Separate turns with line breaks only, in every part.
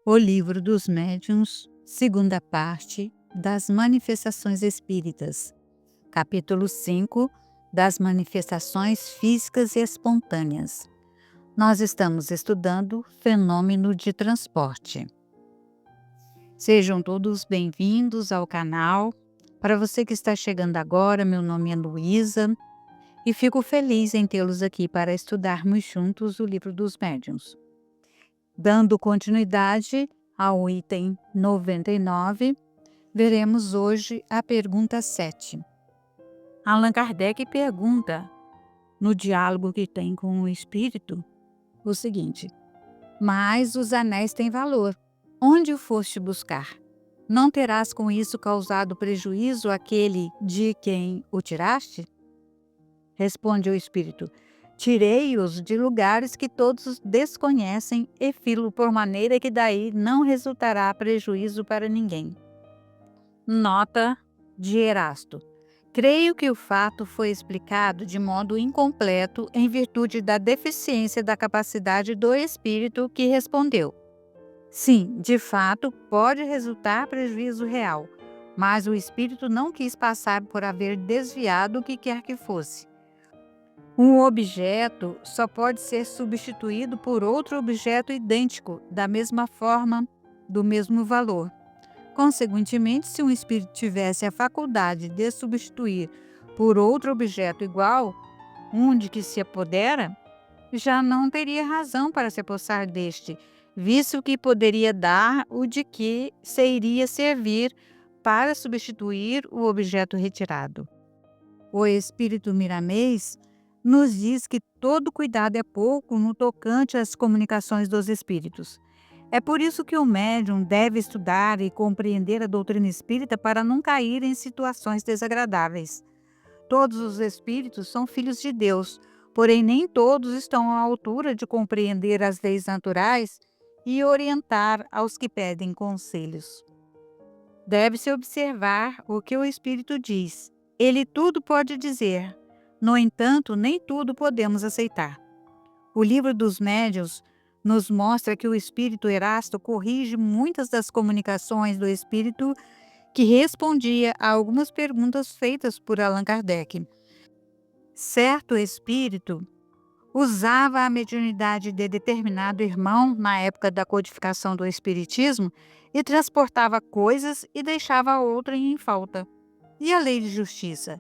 O Livro dos Médiuns, segunda parte, das Manifestações Espíritas, capítulo 5, das Manifestações Físicas e Espontâneas. Nós estamos estudando fenômeno de transporte. Sejam todos bem-vindos ao canal. Para você que está chegando agora, meu nome é Luísa e fico feliz em tê-los aqui para estudarmos juntos o Livro dos Médiuns. Dando continuidade ao item 99, veremos hoje a pergunta 7. Allan Kardec pergunta, no diálogo que tem com o espírito, o seguinte: mas os anéis têm valor. Onde o foste buscar? Não terás com isso causado prejuízo àquele de quem o tiraste? Responde o espírito: tirei-os de lugares que todos desconhecem e filo por maneira que daí não resultará prejuízo para ninguém. Nota de Erasto. Creio que o fato foi explicado de modo incompleto em virtude da deficiência da capacidade do espírito que respondeu. Sim, de fato, pode resultar prejuízo real, mas o espírito não quis passar por haver desviado o que quer que fosse. Um objeto só pode ser substituído por outro objeto idêntico, da mesma forma, do mesmo valor. Consequentemente, se um espírito tivesse a faculdade de substituir por outro objeto igual, um de que se apodera, já não teria razão para se apossar deste, visto que poderia dar o de que se iria servir para substituir o objeto retirado. O espírito Miramês nos diz que todo cuidado é pouco no tocante às comunicações dos espíritos. É por isso que o médium deve estudar e compreender a doutrina espírita para não cair em situações desagradáveis. Todos os espíritos são filhos de Deus, porém nem todos estão à altura de compreender as leis naturais e orientar aos que pedem conselhos. Deve-se observar o que o espírito diz. Ele tudo pode dizer, no entanto, nem tudo podemos aceitar. O Livro dos Médiuns nos mostra que o espírito Erasto corrige muitas das comunicações do espírito que respondia a algumas perguntas feitas por Allan Kardec. Certo espírito usava a mediunidade de determinado irmão na época da codificação do espiritismo e transportava coisas e deixava outra em falta. E a lei de justiça?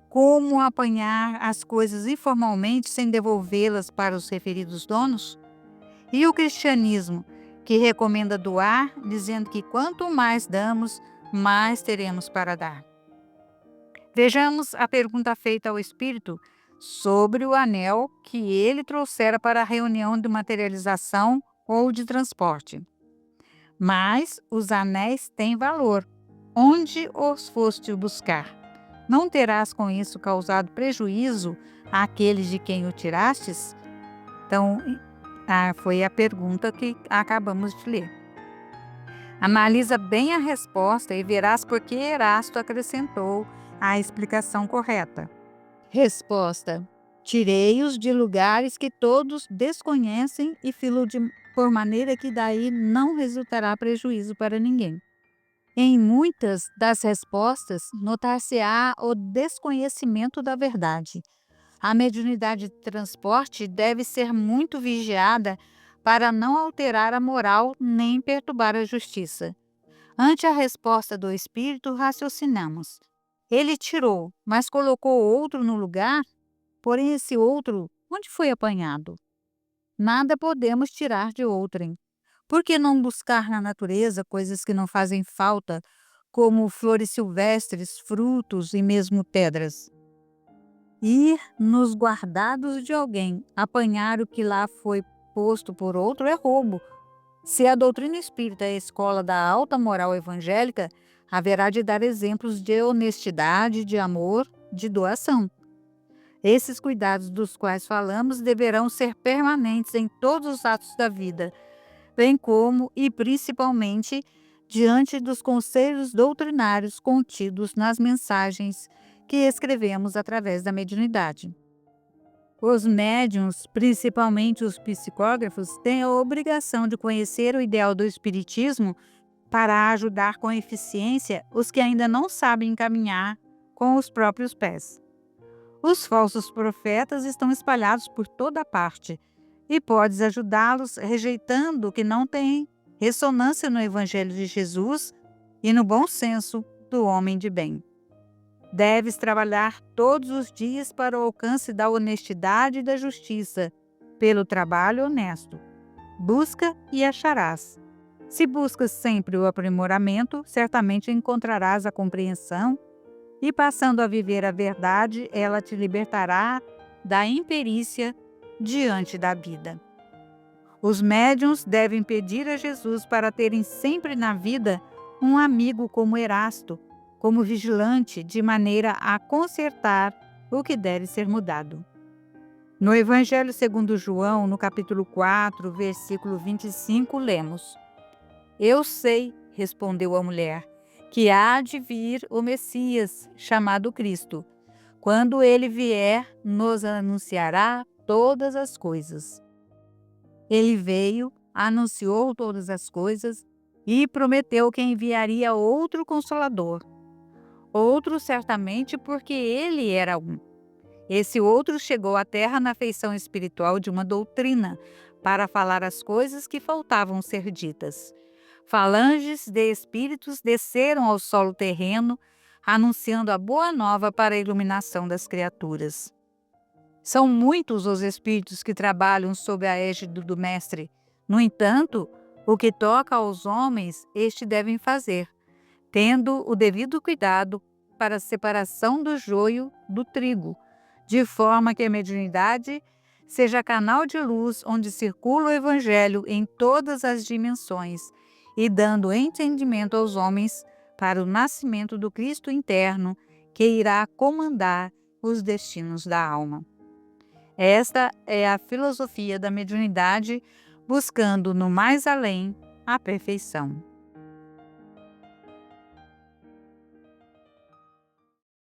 Como apanhar as coisas informalmente sem devolvê-las para os referidos donos? E o cristianismo, que recomenda doar, dizendo que quanto mais damos, mais teremos para dar. Vejamos a pergunta feita ao espírito sobre o anel que ele trouxera para a reunião de materialização ou de transporte. Mas os anéis têm valor. Onde os foste buscar? Não terás com isso causado prejuízo àqueles de quem o tirastes? Então, foi a pergunta que acabamos de ler. Analisa bem a resposta e verás por que Erasto acrescentou a explicação correta. Resposta: tirei-os de lugares que todos desconhecem e filo por maneira que daí não resultará prejuízo para ninguém. Em muitas das respostas, notar-se-á o desconhecimento da verdade. A mediunidade de transporte deve ser muito vigiada para não alterar a moral nem perturbar a justiça. Ante a resposta do espírito, raciocinamos. Ele tirou, mas colocou outro no lugar? Porém, esse outro, onde foi apanhado? Nada podemos tirar de outrem. Por que não buscar na natureza coisas que não fazem falta, como flores silvestres, frutos e mesmo pedras? Ir nos guardados de alguém, apanhar o que lá foi posto por outro é roubo. Se a doutrina espírita é a escola da alta moral evangélica, haverá de dar exemplos de honestidade, de amor, de doação. Esses cuidados dos quais falamos deverão ser permanentes em todos os atos da vida, bem como e principalmente diante dos conselhos doutrinários contidos nas mensagens que escrevemos através da mediunidade. Os médiuns, principalmente os psicógrafos, têm a obrigação de conhecer o ideal do espiritismo para ajudar com eficiência os que ainda não sabem caminhar com os próprios pés. Os falsos profetas estão espalhados por toda parte e podes ajudá-los rejeitando o que não tem ressonância no Evangelho de Jesus e no bom senso do homem de bem. Deves trabalhar todos os dias para o alcance da honestidade e da justiça, pelo trabalho honesto. Busca e acharás. Se buscas sempre o aprimoramento, certamente encontrarás a compreensão e, passando a viver a verdade, ela te libertará da imperícia diante da vida. Os médiuns devem pedir a Jesus para terem sempre na vida um amigo como Erasto, como vigilante, de maneira a consertar o que deve ser mudado. No Evangelho segundo João, no capítulo 4, versículo 25, lemos: Eu sei, respondeu a mulher, que há de vir o Messias, chamado Cristo. Quando ele vier, nos anunciará todas as coisas. Ele veio, anunciou todas as coisas e prometeu que enviaria outro Consolador. Outro certamente porque ele era um. Esse outro chegou à terra na feição espiritual de uma doutrina, para falar as coisas que faltavam ser ditas. Falanges de espíritos desceram ao solo terreno, anunciando a boa nova para a iluminação das criaturas. São muitos os espíritos que trabalham sob a égide do Mestre. No entanto, o que toca aos homens, este devem fazer, tendo o devido cuidado para a separação do joio do trigo, de forma que a mediunidade seja canal de luz onde circula o Evangelho em todas as dimensões e dando entendimento aos homens para o nascimento do Cristo interno que irá comandar os destinos da alma. Esta é a filosofia da mediunidade, buscando no mais além a perfeição.